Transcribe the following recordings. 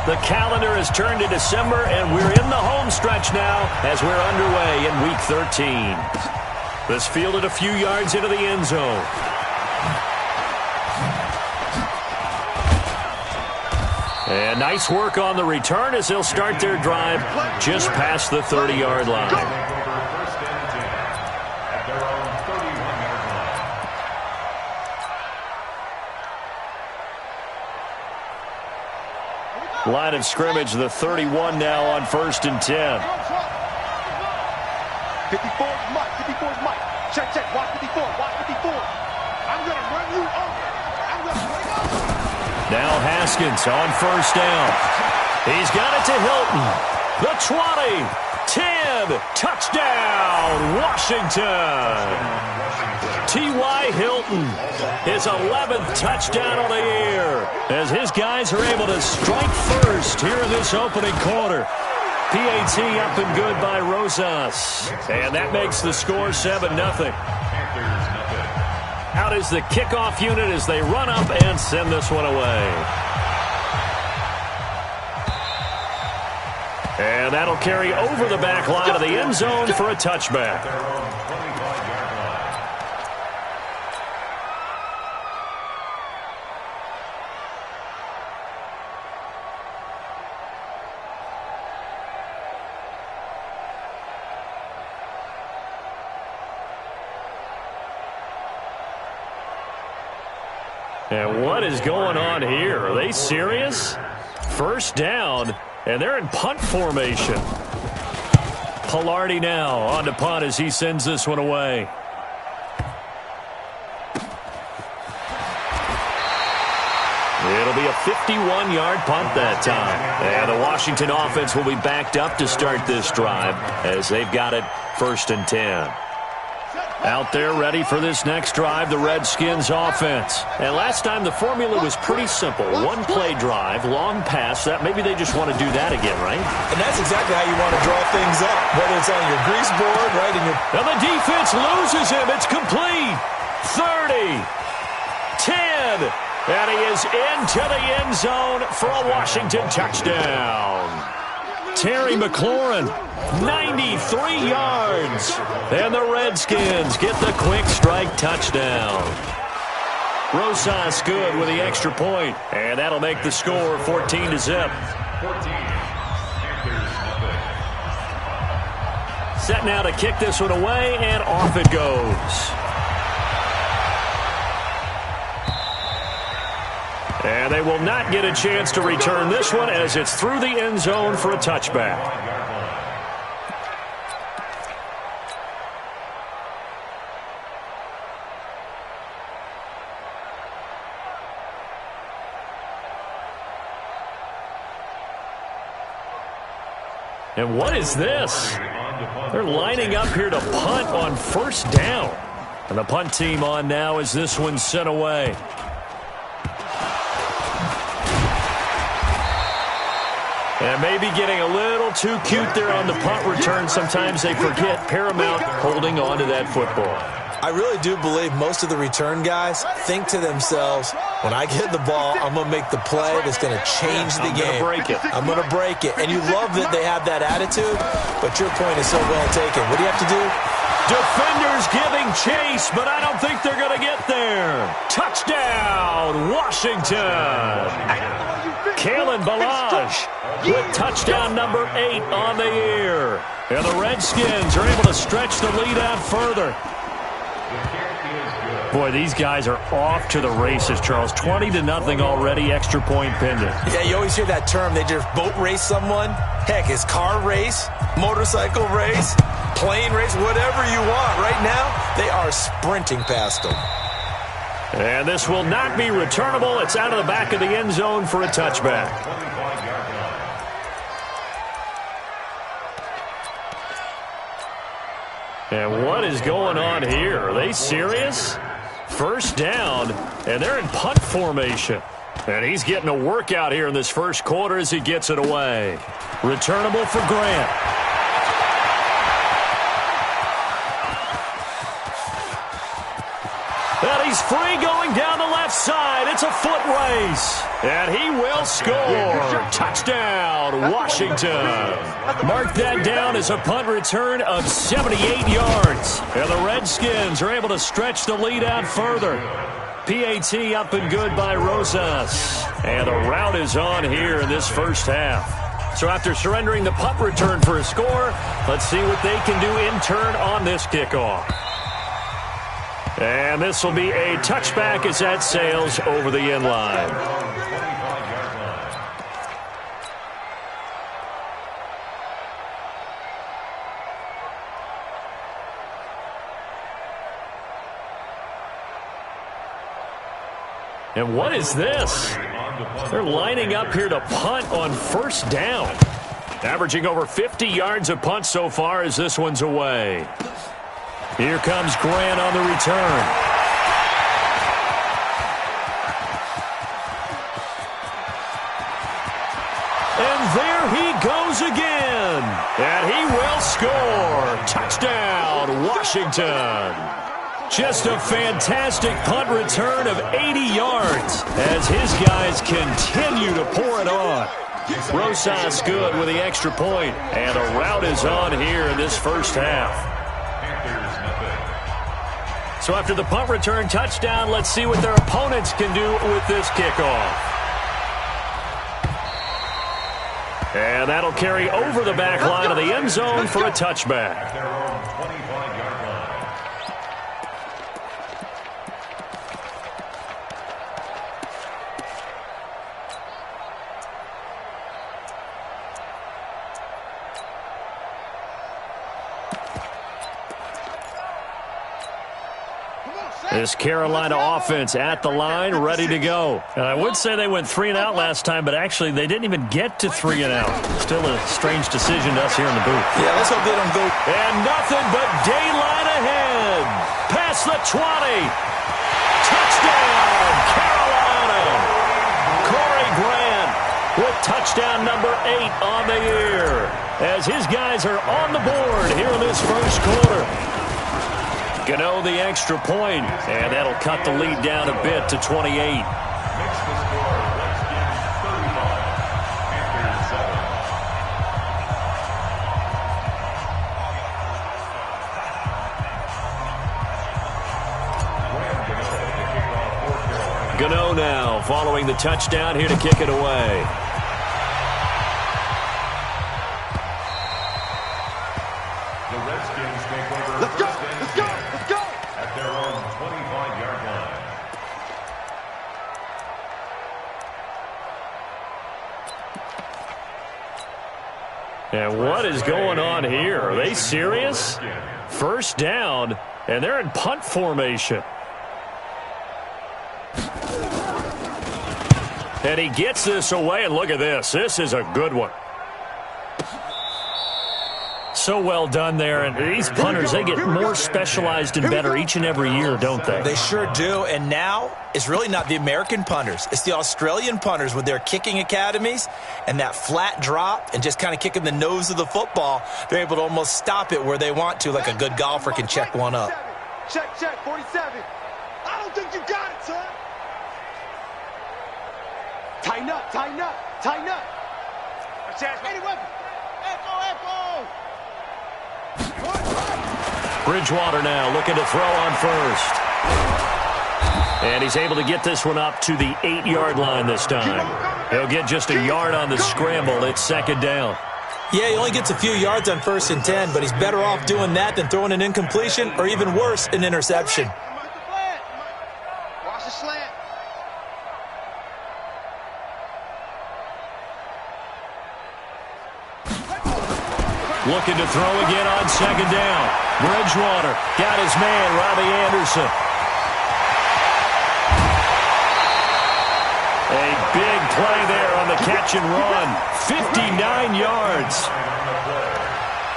The calendar has turned to December, and we're in the home stretch now as we're underway in Week 13. This fielded a few yards into the end zone. And nice work on the return as they'll start their drive just past the 30-yard line. Line of scrimmage, the 31 now on 1st and 10. 54's Mike. 54's Mike. Check, check. Watch 54. Watch 54. I'm going to run you over. I'm going to bring over. Now Haskins on 1st down. He's got it to Hilton. The 20. 10. Touchdown, Washington. T.Y. Hilton, his 11th touchdown of the year, as his guys are able to strike first here in this opening quarter. PAT up and good by Rosas, and that makes the score 7-0. Out is the kickoff unit as they run up and send this one away. And that'll carry over the back line of the end zone for a touchback. And what is going on here? Are they serious? 1st down, and they're in punt formation. Pilardi now on to punt as he sends this one away. It'll be a 51-yard punt that time. And the Washington offense will be backed up to start this drive as they've got it 1st and 10. Out there ready for this next drive, the Redskins offense. And last time the formula was pretty simple. One play drive, long pass. That maybe they just want to do that again, right? And that's exactly how you want to draw things up. Whether it's on your grease board, right in your... And the defense loses him. It's complete. 30. 10. And he is into the end zone for a Washington touchdown. Terry McLaurin, 93 yards. And the Redskins get the quick strike touchdown. Rosas good with the extra point. And that'll make the score 14-0. Set now to kick this one away, and off it goes. And they will not get a chance to return this one as it's through the end zone for a touchback. And what is this? They're lining up here to punt on 1st down. And the punt team on now as this one's sent away. And maybe getting a little too cute there on the punt return. Sometimes they forget paramount holding on to that football. I really do believe most of the return guys think to themselves, when I get the ball, I'm going to make the play that's going to change the game. I'm going to break it. And you love that they have that attitude, but your point is so well taken. What do you have to do? Defenders giving chase, but I don't think they're going to get there. Touchdown, Washington. Kalen Ballage with touchdown number 8 on the year. And the Redskins are able to stretch the lead out further. Boy, these guys are off to the races, Charles. 20-0 already, extra point pending. Yeah, you always hear that term. They just boat race someone. Heck, it's car race, motorcycle race, plane race, whatever you want. Right now, they are sprinting past them. And this will not be returnable. It's out of the back of the end zone for a touchback. And what is going on here? Are they serious? 1st down, and they're in punt formation. And he's getting a workout here in this 1st quarter as he gets it away. Returnable for Grant. And he's free going down the left side. It's a foot race. And he will score. Touchdown, Washington. Mark that down as a punt return of 78 yards. And the Redskins are able to stretch the lead out further. PAT up and good by Rosas. And the route is on here in this first half. So after surrendering the punt return for a score, let's see what they can do in turn on this kickoff. And this will be a touchback as that sails over the end line. And what is this? They're lining up here to punt on first down. Averaging over 50 yards a punt so far as this one's away. Here comes Grant on the return. And there he goes again. And he will score. Touchdown, Washington. Just a fantastic punt return of 80 yards as his guys continue to pour it on. Rosas good with the extra point, and the route is on here in this first half. So after the punt return touchdown, let's see what their opponents can do with this kickoff. And that'll carry over the back line of the end zone for a touchback. This Carolina offense at the line, ready to go. And I would say they went 3 and out last time, but actually they didn't even get to 3 and out. Still a strange decision to us here in the booth. Yeah, let's hope they don't go. And nothing but daylight ahead. Past the 20. Touchdown, Carolina. Corey Grant with touchdown number 8 on the year. As his guys are on the board here in this first quarter. Gano the extra point, and that'll cut the lead down a bit to 28. Gano now following the touchdown here to kick it away. And what is going on here? Are they serious? First down, and they're in punt formation. And he gets this away, and look at this. This is a good one. So well done there, and these punters, they get more specialized and better each and every year, don't they? They sure do, and now it's really not the American punters. It's the Australian punters with their kicking academies and that flat drop and just kind of kicking the nose of the football. They're able to almost stop it where they want to, like a good golfer can check one up. Check, 47. I don't think you got it, son. Tighten up, tighten up, tighten up. Any weapon. Echo. Bridgewater now looking to throw on first. And he's able to get this one up to the 8-yard line this time. He'll get just a yard on the scramble. It's second down. Yeah, he only gets a few yards on 1st and 10, but he's better off doing that than throwing an incompletion or even worse, an interception. Watch the slant. Looking to throw again on second down. Bridgewater got his man, Robbie Anderson. A big play there on the catch and run. 59 yards.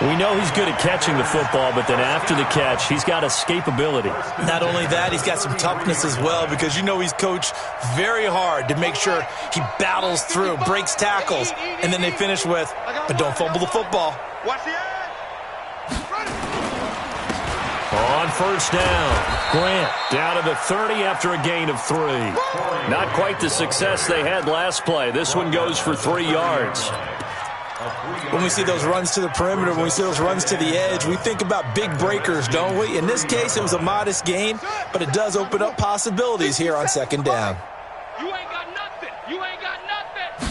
We know he's good at catching the football, but then after the catch, he's got escapability. Not only that, he's got some toughness as well, because you know he's coached very hard to make sure he battles through, breaks tackles, and then they finish with, but don't fumble the football. Watch the edge. On first down. Grant down to the 30 after a gain of 3. Not quite the success they had last play. This one goes for 3 yards. When we see those runs to the perimeter, when we see those runs to the edge, we think about big breakers, don't we? In this case, it was a modest gain, but it does open up possibilities here on second down. You ain't got nothing. You ain't got nothing.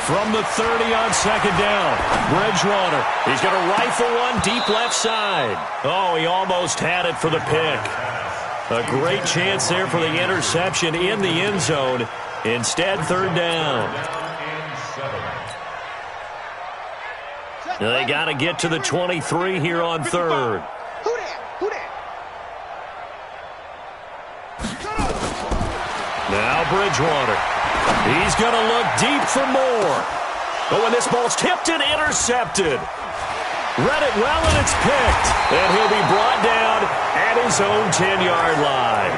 From the 30 on second down, Bridgewater. He's going to rifle one deep left side. Oh, he almost had it for the pick. A great chance there for the interception in the end zone. Instead, third down. They got to get to the 23 here on third. Who that? Who that? Now Bridgewater. He's going to look deep for more. Oh, and this ball's tipped and intercepted. Read it well, and it's picked. And he'll be brought down at his own 10-yard line.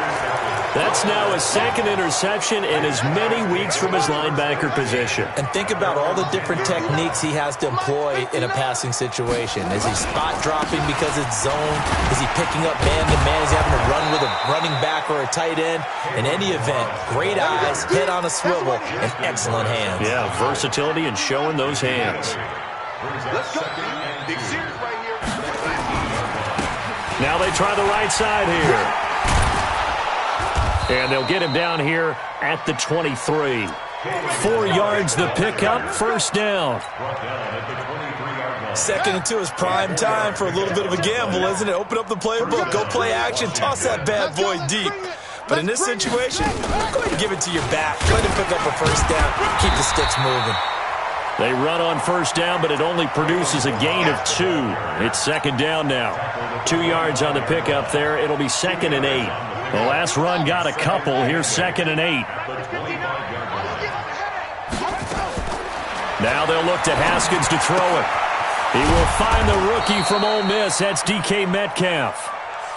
That's now his second interception in as many weeks from his linebacker position. And think about all the different techniques he has to employ in a passing situation. Is he spot dropping because it's zone? Is he picking up man-to-man? Is he having to run with a running back or a tight end? In any event, great eyes, head on a swivel, and excellent hands. Yeah, versatility and showing those hands. Let's go. Big series right here. Now they try the right side here. And they'll get him down here at the 23. 4 yards the pickup, first down. 2nd and 2 is prime time for a little bit of a gamble, isn't it? Open up the playbook, go play action, toss that bad boy deep. But in this situation, go ahead and give it to your back. Go ahead and pick up a first down, keep the sticks moving. They run on first down, but it only produces a gain of 2. It's second down now. 2 yards on the pickup there. It'll be 2nd and 8. The last run got a couple. Here's 2nd and 8. Now they'll look to Haskins to throw it. He will find the rookie from Ole Miss. That's DK Metcalf.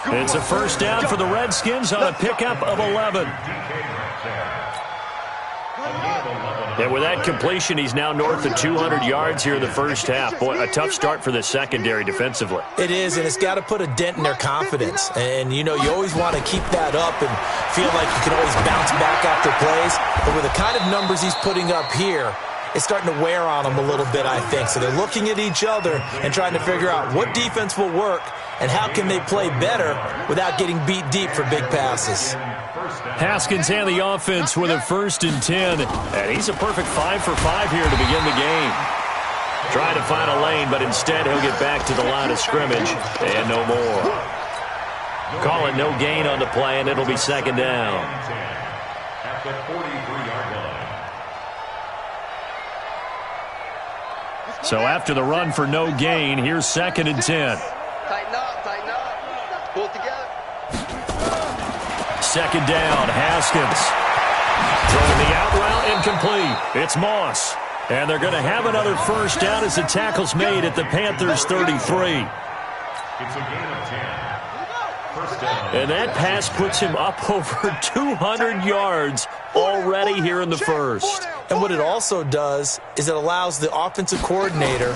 It's a first down for the Redskins on a pickup of 11. And with that completion, he's now north of 200 yards here in the first half. Boy, a tough start for the secondary defensively. It is, and it's got to put a dent in their confidence. And, you know, you always want to keep that up and feel like you can always bounce back after plays. But with the kind of numbers he's putting up here, it's starting to wear on them a little bit, I think. So they're looking at each other and trying to figure out what defense will work and how can they play better without getting beat deep for big passes. Haskins and the offense with a 1st and 10. And he's a perfect 5 for 5 here to begin the game. Trying to find a lane, but instead he'll get back to the line of scrimmage. And no more. Call it no gain on the play, and it'll be second down. At the 43-yard line. So after the run for no gain, here's 2nd and 10. Tighten up, pull it together. Second down, Haskins. Throwing the out route, incomplete. It's Moss. And they're going to have another first down as the tackle's made at the Panthers' 33. It's a gain of 10. First down. And that pass puts him up over 200 yards already here in the first. And what it also does is it allows the offensive coordinator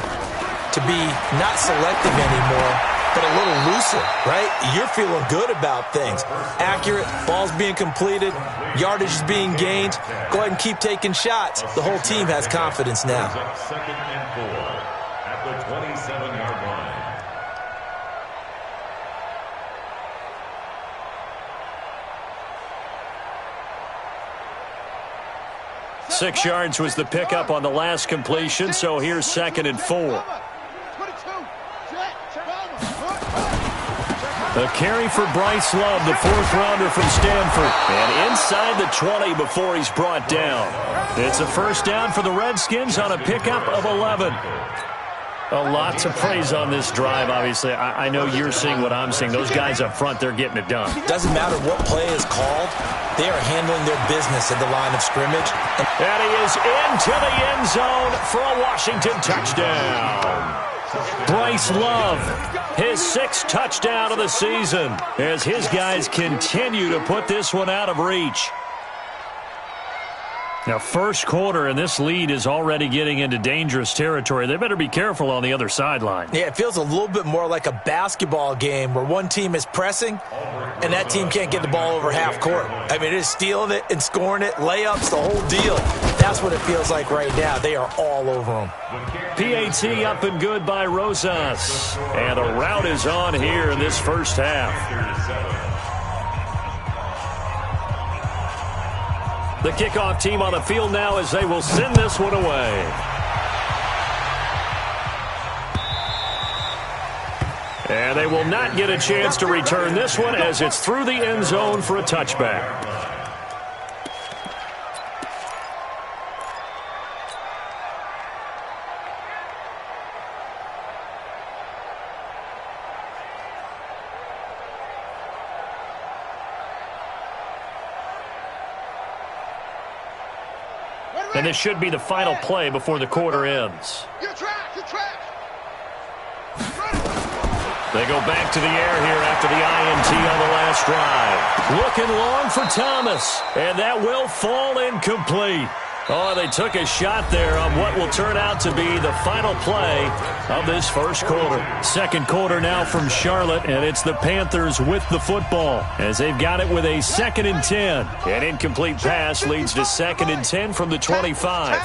to be not selective anymore, but a little looser, right? You're feeling good about things. Accurate, balls being completed, yardage is being gained. Go ahead and keep taking shots. The whole team has confidence now. 2nd and 4 at the 27-yard line. 6 yards was the pickup on the last completion, so here's 2nd and 4. A carry for Bryce Love, the 4th-rounder from Stanford. And inside the 20 before he's brought down. It's a first down for the Redskins on a pickup of 11. A lot to praise on this drive, obviously. I know you're seeing what I'm seeing. Those guys up front, they're getting it done. Doesn't matter what play is called. They are handling their business at the line of scrimmage. And he is into the end zone for a Washington touchdown. Bryce Love, his 6th touchdown of the season, as his guys continue to put this one out of reach. Now, first quarter, and this lead is already getting into dangerous territory. They better be careful on the other sideline. Yeah, it feels a little bit more like a basketball game where one team is pressing and that team can't get the ball over half court. I mean, it is stealing it and scoring it, layups, the whole deal. That's what it feels like right now. They are all over them. PAT up and good by Rosas. And a rout is on here in this first half. The kickoff team on the field now as they will send this one away. And they will not get a chance to return this one as it's through the end zone for a touchback. And this should be the final play before the quarter ends. They go back to the air here after the INT on the last drive. Looking long for Thomas, and that will fall incomplete. Oh, they took a shot there on what will turn out to be the final play of this first quarter. Second quarter now from Charlotte, and it's the Panthers with the football as they've got it with a 2nd and 10. An incomplete pass leads to 2nd and 10 from the 25.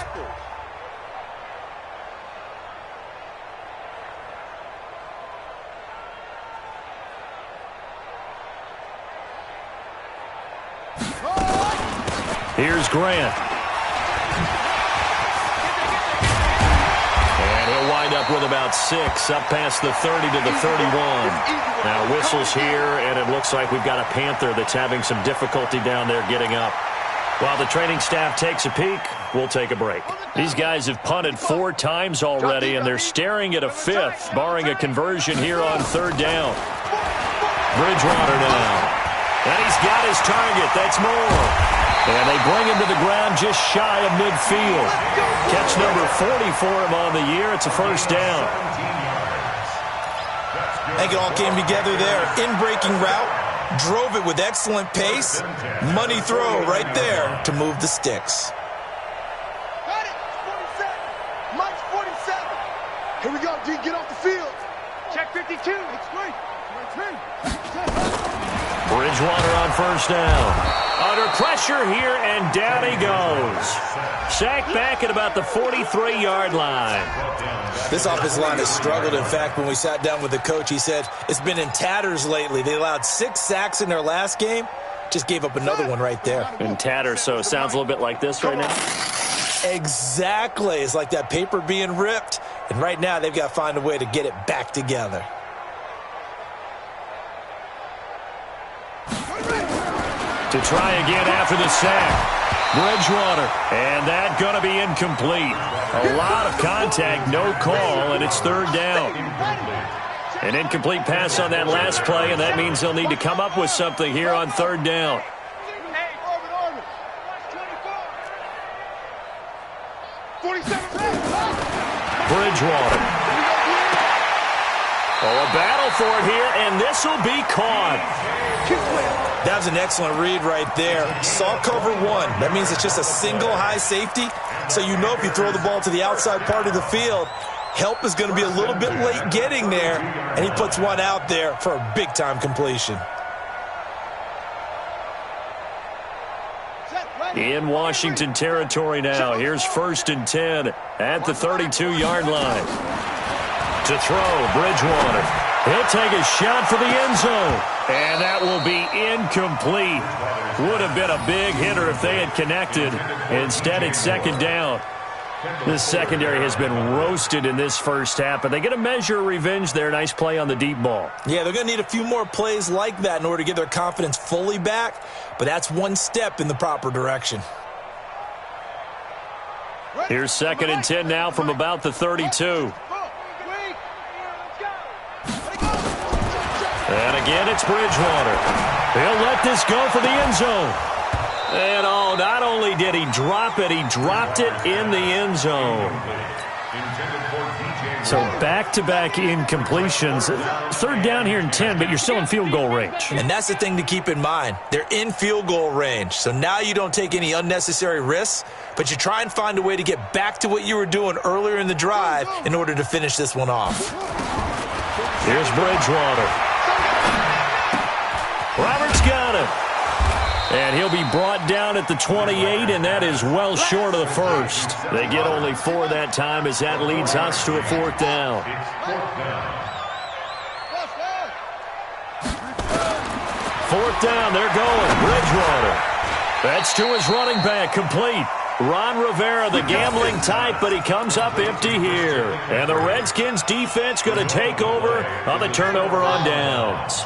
Here's Grant. Wind up with about 6, up past the 30 to the 31. Now whistles here, and it looks like we've got a Panther that's having some difficulty down there getting up. While the training staff takes a peek, we'll take a break. These guys have punted 4 times already, and they're staring at a 5th, barring a conversion here on 3rd down. Bridgewater now. And he's got his target. That's more. And they bring him to the ground just shy of midfield. Catch number 40 for him on the year. It's a first down. I think it all came together there. In-breaking route, drove it with excellent pace. Money throw right there to move the sticks. Got it. 47. Mike's 47. Here we go, D. Get off the field. Check 52. It's great. Bridgewater on first down. Under pressure here, and down he goes. Sacked back at about the 43-yard line. This offensive line has struggled. In fact, when we sat down with the coach, he said it's been in tatters lately. They allowed 6 sacks in their last game. Just gave up another one right there. In tatters, so it sounds a little bit like this right now. Exactly. It's like that paper being ripped. And right now, they've got to find a way to get it back together. To try again after the sack. Bridgewater. And that going to be incomplete. A lot of contact, no call, and it's 3rd down. An incomplete pass on that last play, and that means they'll need to come up with something here on 3rd down. Bridgewater. Oh, a battle for it here, and this will be caught. That was an excellent read right there. Saw cover 1. That means it's just a single high safety. So you know if you throw the ball to the outside part of the field, help is going to be a little bit late getting there. And he puts one out there for a big-time completion. In Washington territory now. Here's 1st and 10 at the 32-yard line. To throw, Bridgewater. He'll take a shot for the end zone. And that will be incomplete. Would have been a big hitter if they had connected. Instead, it's 2nd down. This secondary has been roasted in this first half, but they get a measure of revenge there. Nice play on the deep ball. Yeah, they're going to need a few more plays like that in order to get their confidence fully back, but that's one step in the proper direction. Here's 2nd and 10 now from about the 32. And again, it's Bridgewater. He'll let this go for the end zone. And oh, not only did he drop it, he dropped it in the end zone. Intended for DJ So back-to-back incompletions. Third down here and 10, but you're still in field goal range. And that's the thing to keep in mind. They're in field goal range. So now you don't take any unnecessary risks, but you try and find a way to get back to what you were doing earlier in the drive in order to finish this one off. Here's Bridgewater. Roberts got it. And he'll be brought down at the 28, and that is well short of the first. They get only 4 that time as that leads us to a 4th down. 4th down, they're going. Bridgewater. That's to his running back, complete. Ron Rivera, the gambling type, but he comes up empty here. And the Redskins defense going to take over on the turnover on downs.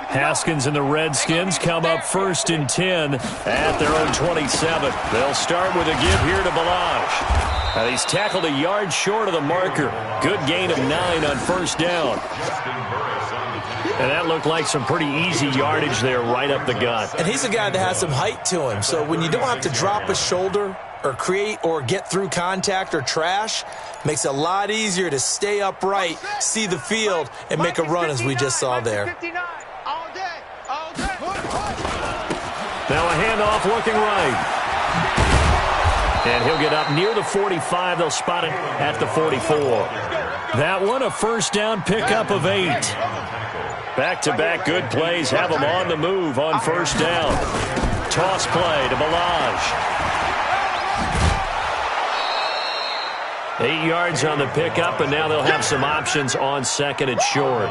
Haskins and the Redskins come up 1st and 10 at their own 27. They'll start with a give here to Balazs. Now he's tackled a yard short of the marker. Good gain of 9 on 1st down. And that looked like some pretty easy yardage there right up the gut. And he's a guy that has some height to him. So when you don't have to drop a shoulder or create or get through contact or trash, makes it a lot easier to stay upright, see the field, and make a run as we just saw there. Now a handoff looking right. And he'll get up near the 45. They'll spot it at the 44. That one a 1st down pickup of 8. Back-to-back good plays have them on the move on 1st down. Toss play to Balazs. 8 yards on the pickup, and now they'll have some options on 2nd and short.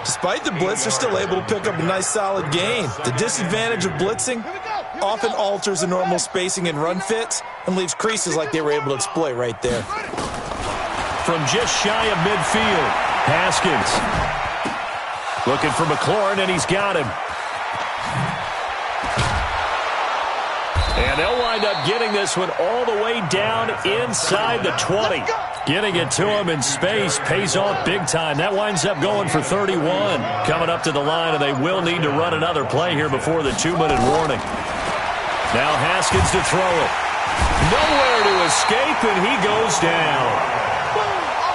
Despite the blitz, they're still able to pick up a nice solid gain. The disadvantage of blitzing often alters the normal spacing and run fits and leaves creases like they were able to exploit right there. From just shy of midfield, Haskins looking for McLaurin, and he's got him. And they'll wind up getting this one all the way down inside the 20. Getting it to him in space pays off big time. That winds up going for 31. Coming up to the line, and they will need to run another play here before the 2-minute warning. Now Haskins to throw it. Nowhere to escape, and he goes down.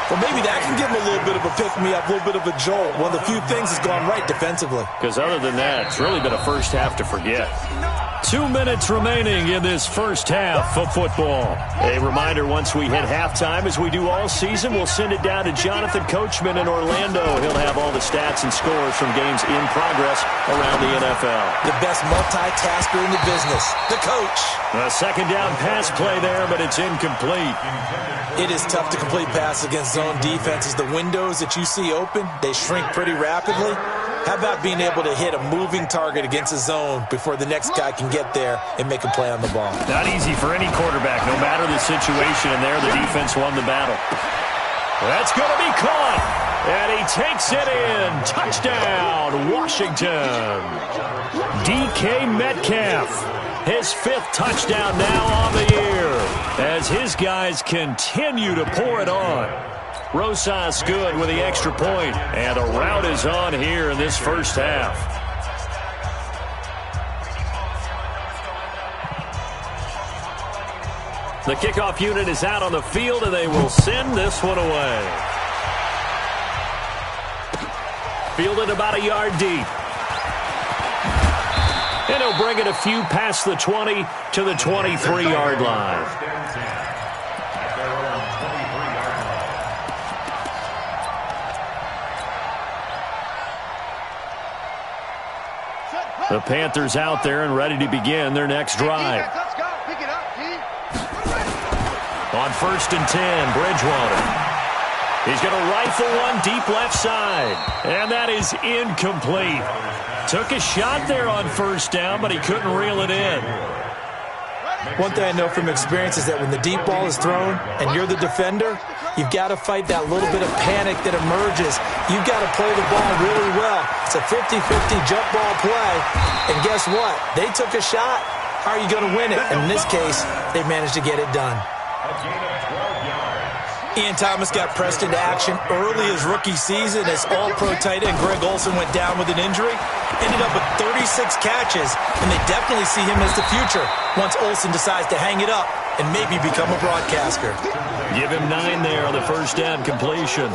Well, maybe that can give him a little bit of a pick-me-up, a little bit of a jolt. One of the few things that's gone right defensively. Because other than that, it's really been a first half to forget. 2 minutes remaining in this first half of football. A reminder, once we hit halftime, as we do all season, we'll send it down to Jonathan Coachman in Orlando. He'll have all the stats and scores from games in progress around the NFL. The best multitasker in the business, the coach. A 2nd down pass play there, but it's incomplete. It is tough to complete passes against zone defenses. The windows that you see open, they shrink pretty rapidly. How about being able to hit a moving target against a zone before the next guy can get there and make a play on the ball? Not easy for any quarterback, no matter the situation, and there the defense won the battle. That's going to be caught, and he takes it in. Touchdown, Washington. DK Metcalf, his 5th touchdown now on the year, as his guys continue to pour it on. Rosas good with the extra point, and the rout is on here in this first half. The kickoff unit is out on the field, and they will send this one away. Fielded about a yard deep. And he'll bring it a few past the 20 to the 23-yard line. The Panthers out there and ready to begin their next drive. On 1st and 10, Bridgewater. He's going to rifle one deep left side. And that is incomplete. Took a shot there on 1st down, but he couldn't reel it in. One thing I know from experience is that when the deep ball is thrown and you're the defender, you've got to fight that little bit of panic that emerges. You've got to play the ball really well. It's a 50-50 jump ball play. And guess what? They took a shot. How are you going to win it? And in this case, they managed to get it done. Ian Thomas got pressed into action early his rookie season as all-pro tight end Greg Olsen went down with an injury. Ended up with 36 catches, and they definitely see him as the future once Olsen decides to hang it up and maybe become a broadcaster. Give him 9 there on the first down completion.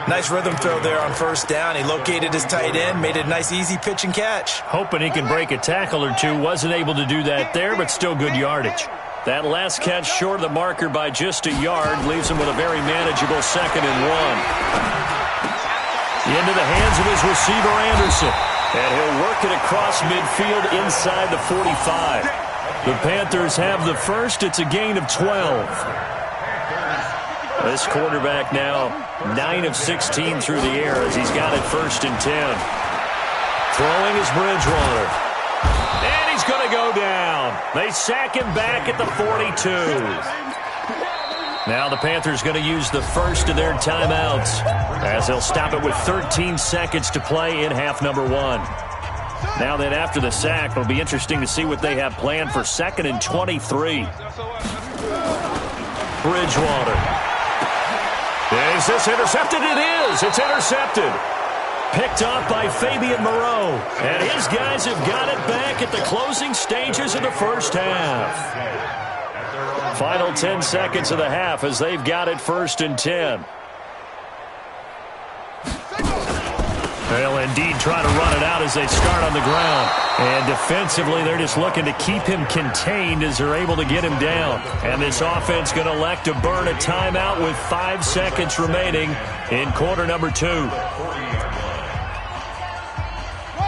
Nice rhythm throw there on first down. He located his tight end, made it a nice, easy pitch and catch. Hoping he can break a tackle or two. Wasn't able to do that there, but still good yardage. That last catch short of the marker by just a yard leaves him with a very manageable 2nd and 1. Into the hands of his receiver, Anderson. And he'll work it across midfield inside the 45. The Panthers have the first. It's a gain of 12. This quarterback now 9 of 16 through the air as he's got it 1st and 10. Throwing is Bridgewater. And he's going to go down. They sack him back at the 42. Now the Panthers going to use the first of their timeouts as they'll stop it with 13 seconds to play in half number 1. Now that after the sack, it'll be interesting to see what they have planned for 2nd and 23. Bridgewater. Is this intercepted? It is. It's intercepted. Picked off by Fabian Moreau. And his guys have got it back at the closing stages of the first half. Final 10 seconds of the half as they've got it 1st and 10. They'll indeed try to run it out as they start on the ground. And defensively, they're just looking to keep him contained as they're able to get him down. And this offense going to elect to burn a timeout with 5 seconds remaining in quarter number 2.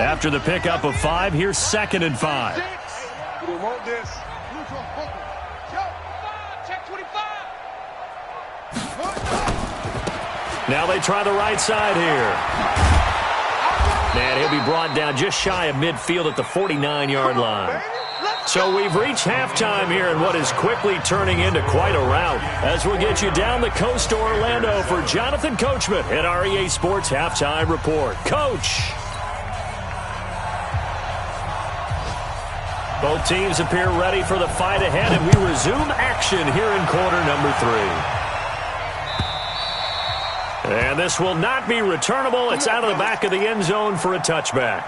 After the pickup of 5, here's 2nd and 5. Now they try the right side here. And he'll be brought down just shy of midfield at the 49-yard line. So we've reached halftime here in what is quickly turning into quite a rout. As we'll get you down the coast to Orlando for Jonathan Coachman at our EA Sports Halftime Report. Coach! Both teams appear ready for the fight ahead, and we resume action here in quarter number 3. And this will not be returnable. It's out of the back of the end zone for a touchback.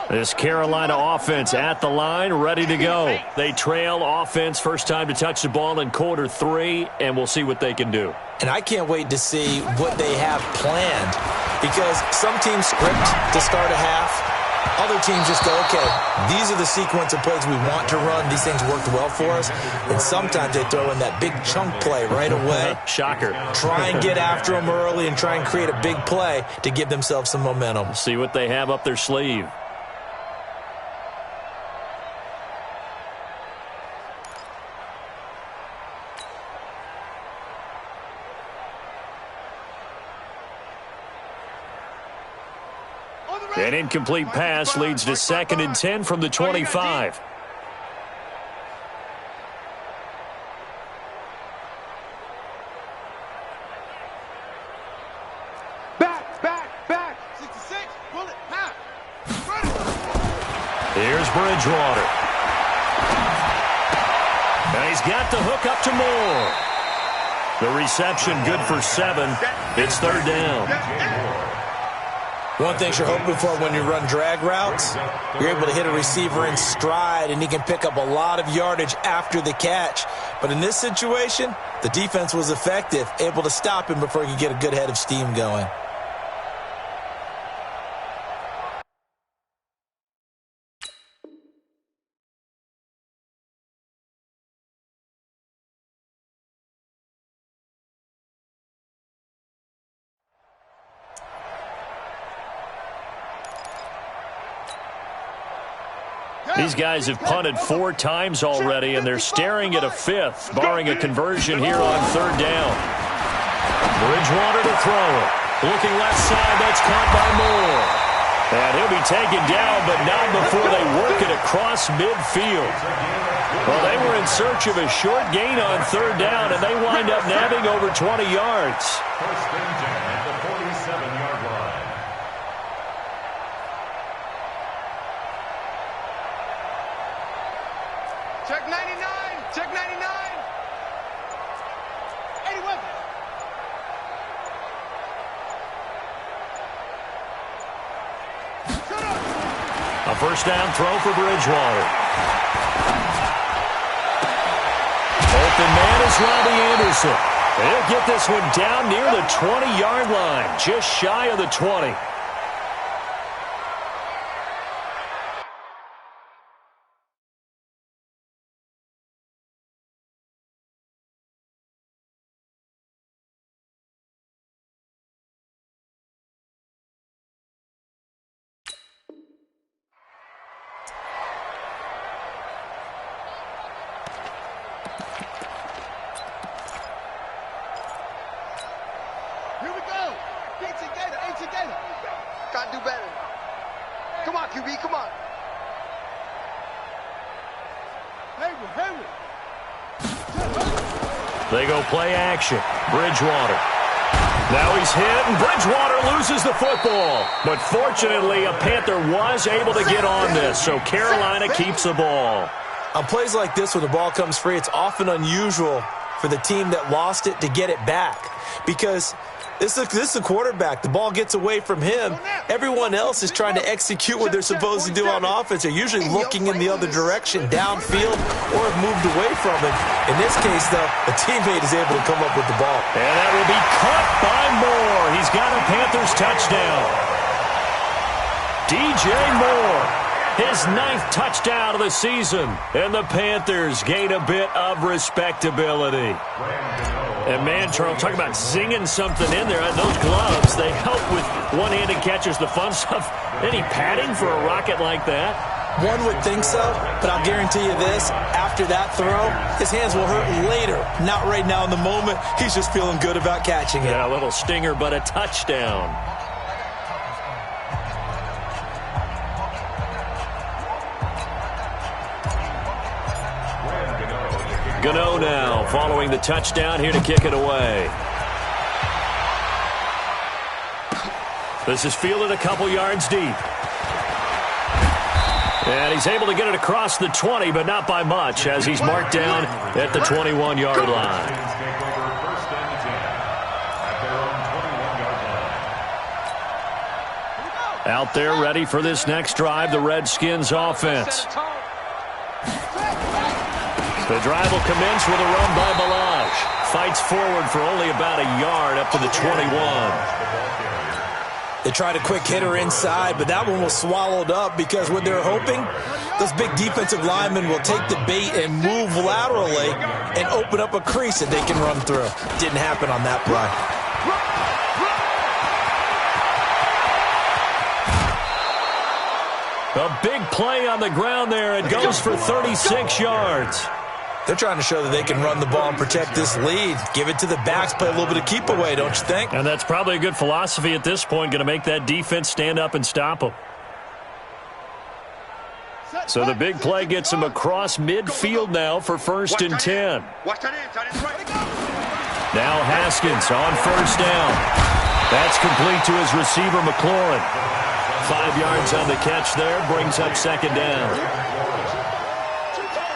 This Carolina offense at the line, ready to go. They trail offense first time to touch the ball in quarter 3, and we'll see what they can do. And I can't wait to see what they have planned, because some teams script to start a half. Other teams just go, okay, these are the sequence of plays we want to run. These things worked well for us. And sometimes they throw in that big chunk play right away. Shocker. Try and get after them early and try and create a big play to give themselves some momentum. See what they have up their sleeve. An incomplete pass leads to 2nd and 10 from the 25. Back. 66, pull it, half. Here's Bridgewater. And he's got the hook up to Moore. The reception good for 7. It's 3rd down. One thing you're hoping for when you run drag routes, you're able to hit a receiver in stride, and he can pick up a lot of yardage after the catch. But in this situation, the defense was effective, able to stop him before he could get a good head of steam going. These guys have punted 4 times already, and they're staring at a 5th, barring a conversion here on 3rd down. Bridgewater to throw it. Looking left side, that's caught by Moore. And he'll be taken down, but not before they work it across midfield. Well, they were in search of a short gain on third down, and they wind up nabbing over 20 yards. First and 10 at the 47-yard line. Check 99. Check 99. 81. A first down throw for Bridgewater. Open man is Robbie Anderson. He'll get this one down near the 20-yard line, just shy of the 20. Gotta do better. Come on, QB, come on. Hayward. They go play action. Bridgewater. Now he's hit, and Bridgewater loses the football. But fortunately, a Panther was able to get on this, so Carolina keeps the ball. On plays like this, when the ball comes free, it's often unusual for the team that lost it to get it back. Because this is the quarterback. The ball gets away from him. Everyone else is trying to execute what they're supposed to do on offense. They're usually looking in the other direction, downfield, or have moved away from it. In this case, though, a teammate is able to come up with the ball. And that will be caught by Moore. He's got a Panthers touchdown. DJ Moore, his 9th touchdown of the season. And the Panthers gain a bit of respectability. And man, Charles, talking about zinging something in there. Those gloves, they help with one-handed catches, the fun stuff. Any padding for a rocket like that? One would think so, but I'll guarantee you this. After that throw, his hands will hurt later. Not right now in the moment. He's just feeling good about catching it. Yeah, a little stinger, but a touchdown. Gano now, following the touchdown, here to kick it away. This is fielded a couple yards deep. And he's able to get it across the 20, but not by much, as he's marked down at the 21-yard line. Out there ready for this next drive, the Redskins offense. The drive will commence with a run by Balaj. Fights forward for only about a yard up to the 21. They tried a quick hitter inside, but that one was swallowed up because what they're hoping, those big defensive linemen will take the bait and move laterally and open up a crease that they can run through. Didn't happen on that play. A big play on the ground there. It goes for 36 yards. They're trying to show that they can run the ball and protect this lead. Give it to the backs, play a little bit of keep away, don't you think? And that's probably a good philosophy at this point, going to make that defense stand up and stop them. So the big play gets him across midfield now for 1st and 10. Now Haskins on 1st down. That's complete to his receiver, McLaurin. 5 yards on the catch there, brings up 2nd down.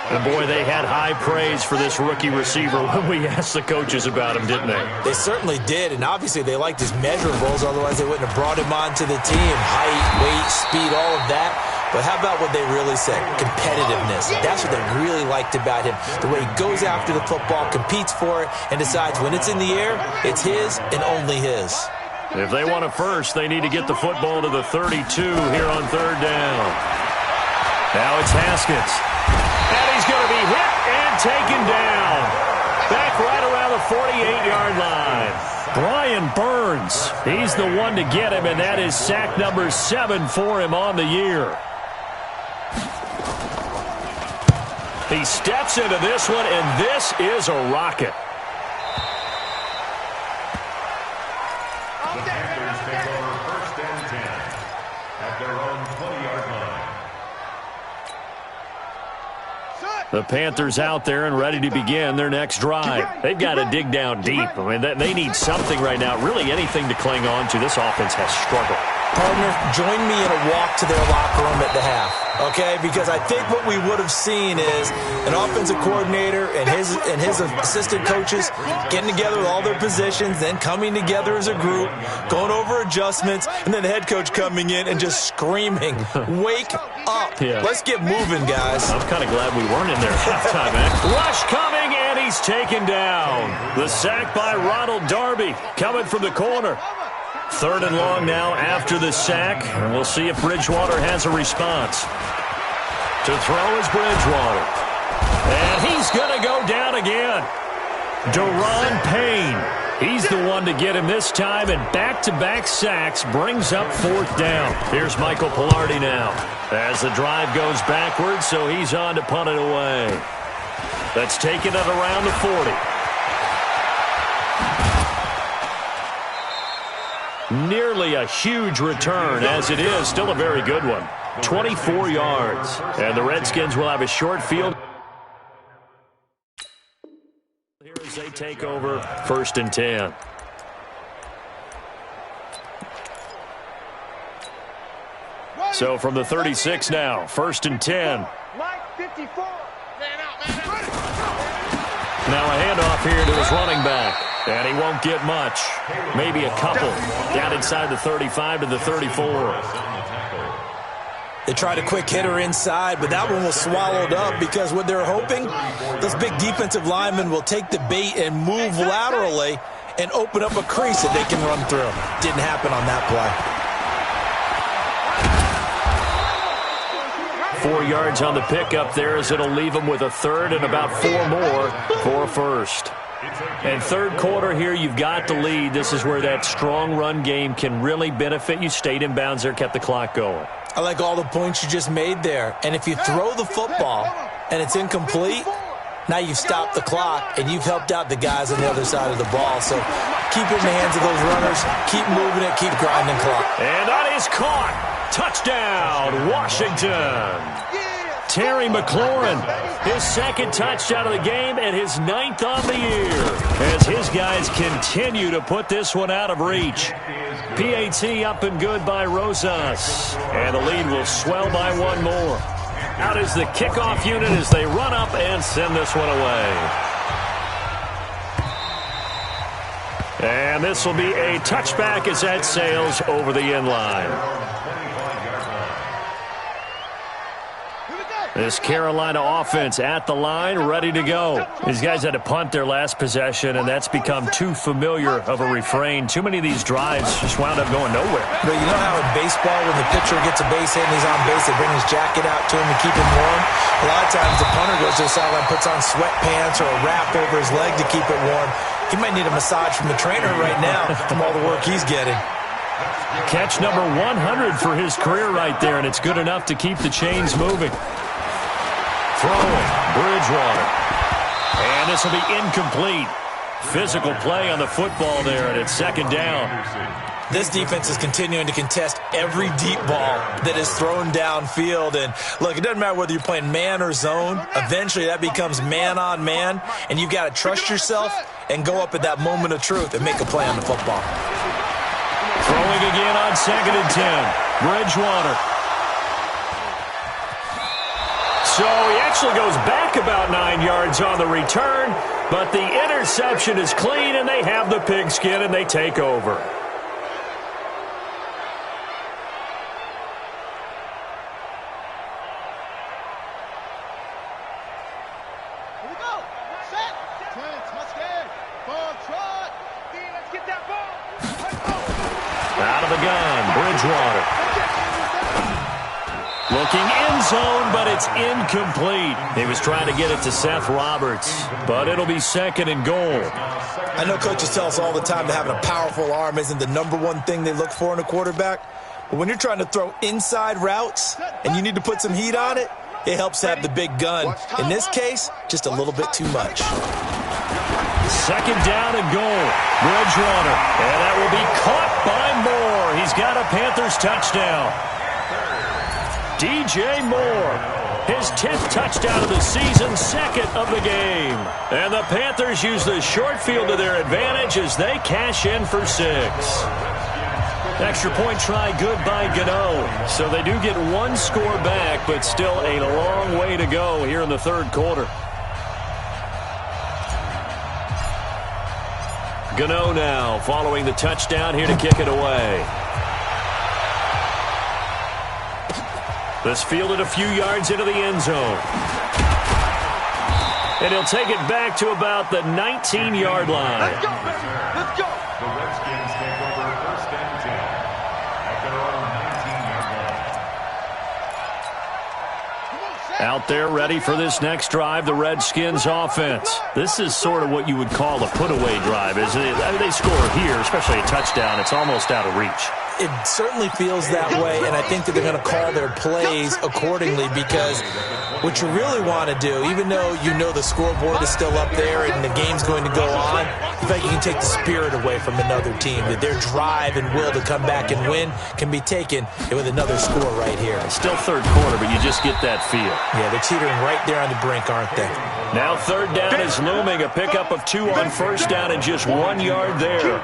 And boy, they had high praise for this rookie receiver when we asked the coaches about him, didn't they? They certainly did, and obviously they liked his measurables, otherwise they wouldn't have brought him onto the team. Height, weight, speed, all of that. But how about what they really said? Competitiveness. That's what they really liked about him. The way he goes after the football, competes for it, and decides when it's in the air, it's his and only his. If they want it first, they need to get the football to the 32 here on 3rd down. Now it's Haskins. And he's going to be hit and taken down. Back right around the 48-yard line. Brian Burns, he's the one to get him, and that is sack number 7 for him on the year. He steps into this one, and this is a rocket. and 10 at their own 20-yard line. The Panthers out there and ready to begin their next drive. They've got to dig down deep. I mean, they need something right now, really anything to cling on to. This offense has struggled. Partner, join me in a walk to their locker room at the half, okay? Because I think what we would have seen is an offensive coordinator and his assistant coaches getting together with all their positions, then coming together as a group, going over adjustments, and then the head coach coming in and just screaming, "Wake up. Yeah. Let's get moving, guys." I'm kind of glad we weren't in there at halftime, man. Rush coming, and he's taken down. The sack by Ronald Darby coming from the corner. 3rd and long now after the sack, and we'll see if Bridgewater has a response. To throw is Bridgewater. And he's going to go down again. Daron Payne. He's the one to get him this time, and back-to-back sacks brings up 4th down. Here's Michael Pilardi now as the drive goes backwards, so he's on to punt it away. That's taken it around the 40. Nearly a huge return, as it is still a very good one. 24 yards. And the Redskins will have a short field. Here as they take over 1st and 10. So from the 36 now, 1st and 10. Now a handoff here to his running back. And he won't get much. Maybe a couple. Down inside the 35 to the 34. They tried a quick hitter inside, but that one was swallowed up because what they're hoping, those big defensive linemen will take the bait and move laterally and open up a crease that they can run through. Didn't happen on that play. 4 yards on the pickup there as it'll leave them with a 3rd and about 4 more for a 1st. And 3rd quarter here, you've got the lead. This is where that strong run game can really benefit you. Stayed in bounds there, kept the clock going. I like all the points you just made there. And if you throw the football and it's incomplete, now you've stopped the clock and you've helped out the guys on the other side of the ball. So keep it in the hands of those runners. Keep moving it. Keep grinding clock. And that is caught. Touchdown, Washington. Terry McLaurin, his 2nd touchdown of the game and his 9th on the year as his guys continue to put this one out of reach. PAT up and good by Rosas, and the lead will swell by 1 more. Out is the kickoff unit as they run up and send this one away. And this will be a touchback as that sails over the end line. This Carolina offense at the line, ready to go. These guys had to punt their last possession, and that's become too familiar of a refrain. Too many of these drives just wound up going nowhere. But you know how in baseball, when the pitcher gets a base hit and he's on base, they bring his jacket out to him to keep him warm? A lot of times the punter goes to the sideline, puts on sweatpants or a wrap over his leg to keep it warm. He might need a massage from the trainer right now from all the work he's getting. Catch number 100 for his career right there, and it's good enough to keep the chains moving. Throwing, Bridgewater. And this will be incomplete. Physical play on the football there, and it's 2nd down. This defense is continuing to contest every deep ball that is thrown downfield. And, look, it doesn't matter whether you're playing man or zone. Eventually that becomes man-on-man, and you've got to trust yourself and go up at that moment of truth and make a play on the football. Throwing again on 2nd and 10. Bridgewater. So he actually goes back about 9 yards on the return, but the interception is clean, and they have the pigskin, and they take over. Here we go. Set. Touchdown. Ball trot. Let's get that ball. Out of the gun, Bridgewater. Looking in zone, but it's incomplete. He was trying to get it to Seth Roberts, but it'll be 2nd and goal. I know coaches tell us all the time that having a powerful arm isn't the #1 thing they look for in a quarterback. But when you're trying to throw inside routes and you need to put some heat on it, it helps to have the big gun. In this case, just a little bit too much. 2nd down and goal. Bridgewater, and that will be caught by Moore. He's got a Panthers touchdown. DJ Moore, his 10th touchdown of the season, 2nd of the game. And the Panthers use the short field to their advantage as they cash in for 6. Extra point try good by Gano. So they do get one score back, but still a long way to go here in the third quarter. Gano now following the touchdown here to kick it away. This fielded a few yards into the end zone. And he'll take it back to about the 19-yard line. Let's go, baby. Let's go. The Redskins take over 1st and 10 at their own 19-yard line. Out there ready for this next drive, the Redskins offense. This is sort of what you would call a put-away drive, isn't it? I mean, they score here, especially a touchdown. It's almost out of reach. It certainly feels that way, and I think that they're going to call their plays accordingly because what you really want to do, even though you know the scoreboard is still up there and the game's going to go on, in fact, you can take the spirit away from another team, that their drive and will to come back and win can be taken with another score right here. It's still third quarter, but you just get that feel. Yeah, they're teetering right there on the brink, aren't they? Now third down is looming, a pickup of 2 on first down and just 1 yard there.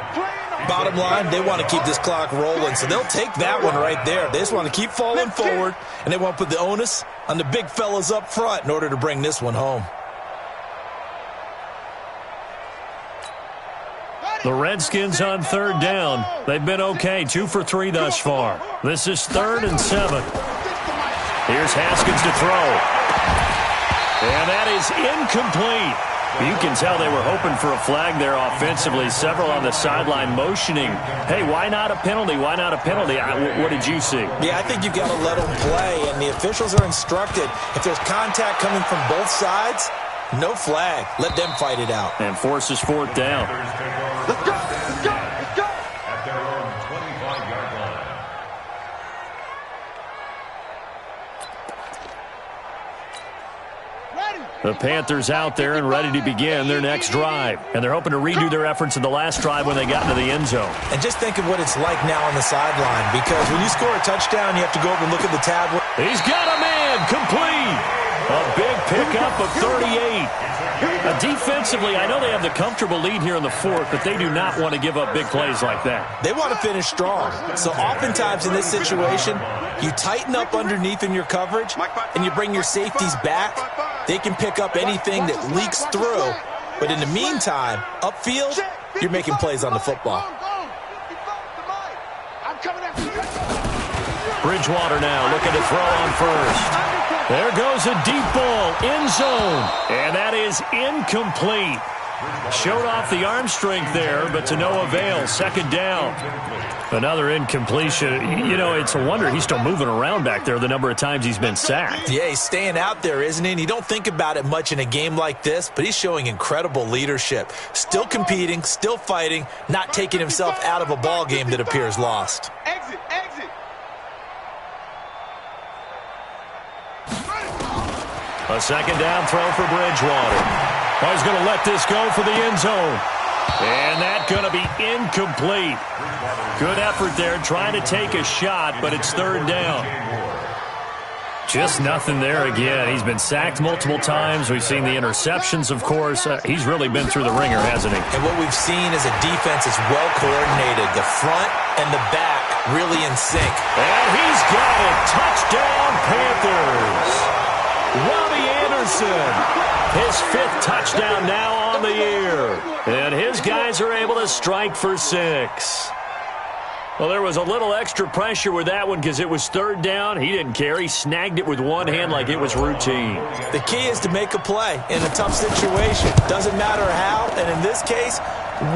Bottom line, they want to keep this clock rolling, so they'll take that one right there. They just want to keep falling forward, and they want to put the onus on the big fellas up front in order to bring this one home. The Redskins on third down. They've been okay, 2 for 3 thus far. This is 3rd and 7. Here's Haskins to throw. And that is incomplete. You can tell they were hoping for a flag there offensively. Several on the sideline motioning, hey, why not a penalty? Why not a penalty? What did you see? Yeah, I think you've got to let them play, and the officials are instructed. If there's contact coming from both sides, no flag. Let them fight it out. And forces 4th down. Let's go. Let's go. Let's go. At their own 25-yard line. The Panthers out there and ready to begin their next drive. And they're hoping to redo their efforts in the last drive when they got into the end zone. And just think of what it's like now on the sideline, because when you score a touchdown, you have to go over and look at the tab. He's got a man, complete. A big pickup of 38. Defensively, I know they have the comfortable lead here in the 4th, but they do not want to give up big plays like that. They want to finish strong. So oftentimes in this situation, you tighten up underneath in your coverage, and you bring your safeties back. They can pick up anything that leaks through. But in the meantime, upfield, you're making plays on the football. Bridgewater now looking to throw on first. There goes a deep ball, end zone, and that is incomplete. Showed off the arm strength there, but to no avail. 2nd down. Another incompletion. You know, it's a wonder he's still moving around back there the number of times he's been sacked. Yeah, he's staying out there, isn't he? And you don't think about it much in a game like this, but he's showing incredible leadership. Still competing, still fighting, not taking himself out of a ball game that appears lost. Exit, exit. A 2nd down throw for Bridgewater. Oh, he's going to let this go for the end zone. And that's going to be incomplete. Good effort there, trying to take a shot, but it's 3rd down. Just nothing there again. He's been sacked multiple times. We've seen the interceptions, of course. He's really been through the ringer, hasn't he? And what we've seen is a defense that's well coordinated. The front and the back really in sync. And he's got it. Touchdown, Panthers. Robbie Anderson. His 5th touchdown now on the year. And his guys are able to strike for 6. Well, there was a little extra pressure with that one because it was 3rd down. He didn't care. He snagged it with one hand like it was routine. The key is to make a play in a tough situation. Doesn't matter how. And in this case,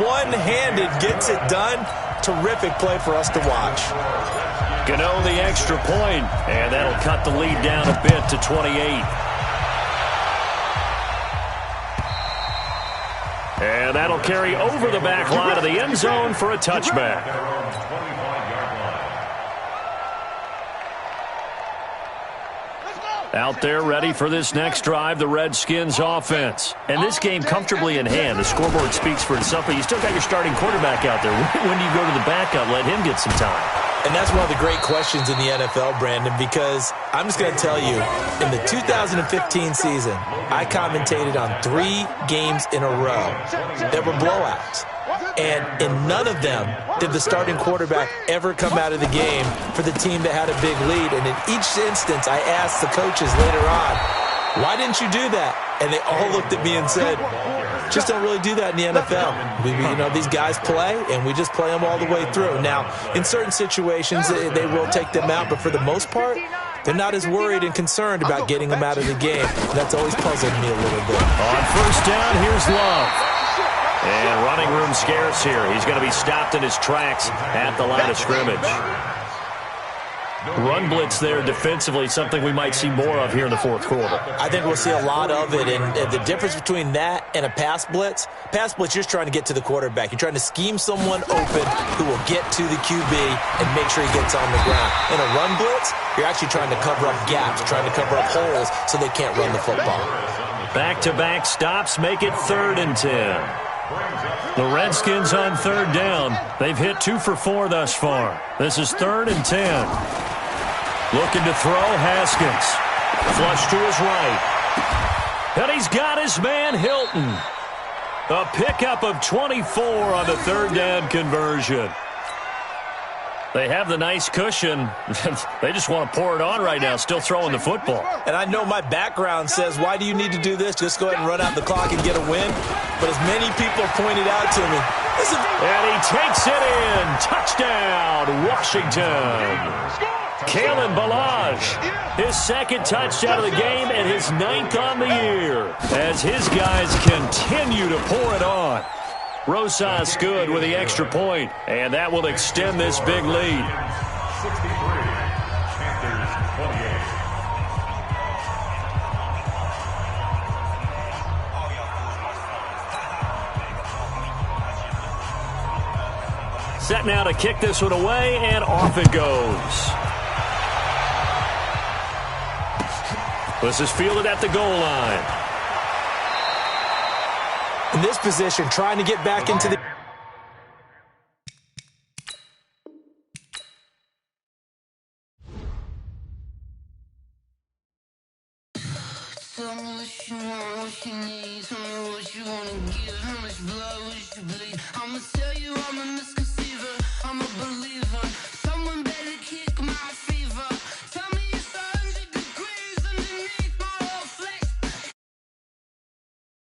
one-handed gets it done. Terrific play for us to watch. Gano the extra point, and that'll cut the lead down a bit to 28. And that'll carry over the back line of the end zone for a touchback. Out there ready for this next drive, the Redskins offense. And this game comfortably in hand. The scoreboard speaks for itself, but you still got your starting quarterback out there. When do you go to the backup, let him get some time? And that's one of the great questions in the NFL, Brandon, because I'm just going to tell you, in the 2015 season, I commentated on 3 games in a row that were blowouts. And in none of them did the starting quarterback ever come out of the game for the team that had a big lead. And in each instance, I asked the coaches later on, why didn't you do that? And they all looked at me and said, just don't really do that in the NFL. These guys play, and we just play them all the way through. Now, in certain situations, they will take them out, but for the most part, they're not as worried and concerned about getting them out of the game. That's always puzzled me a little bit. On first down, here's Love. And running room scarce here. He's going to be stopped in his tracks at the line of scrimmage. Run blitz there defensively, something we might see more of here in the fourth quarter. I think we'll see a lot of it, and the difference between that and a pass blitz, you're just trying to get to the quarterback. You're trying to scheme someone open who will get to the QB and make sure he gets on the ground. In a run blitz, you're actually trying to cover up gaps, trying to cover up holes so they can't run the football. Back-to-back stops make it 3rd and 10. The Redskins on 3rd down. They've hit 2 for 4 thus far. This is 3rd and 10. Looking to throw, Haskins. Flush to his right. And he's got his man, Hilton. A pickup of 24 on the 3rd down conversion. They have the nice cushion. They just want to pour it on right now, still throwing the football. And I know my background says, why do you need to do this? Just go ahead and run out the clock and get a win. But as many people pointed out to me, and he takes it in. Touchdown, Washington. Kalen Ballage, his 2nd touchdown of the game and his 9th on the year, as his guys continue to pour it on. Rosas good with the extra point, and that will extend this big lead. 63, Panthers 28. Set now to kick this one away, and off it goes. This is fielded at the goal line. In this position, trying to get back into the... Tell me what you want, what you need. Tell me what you want to give, how much blood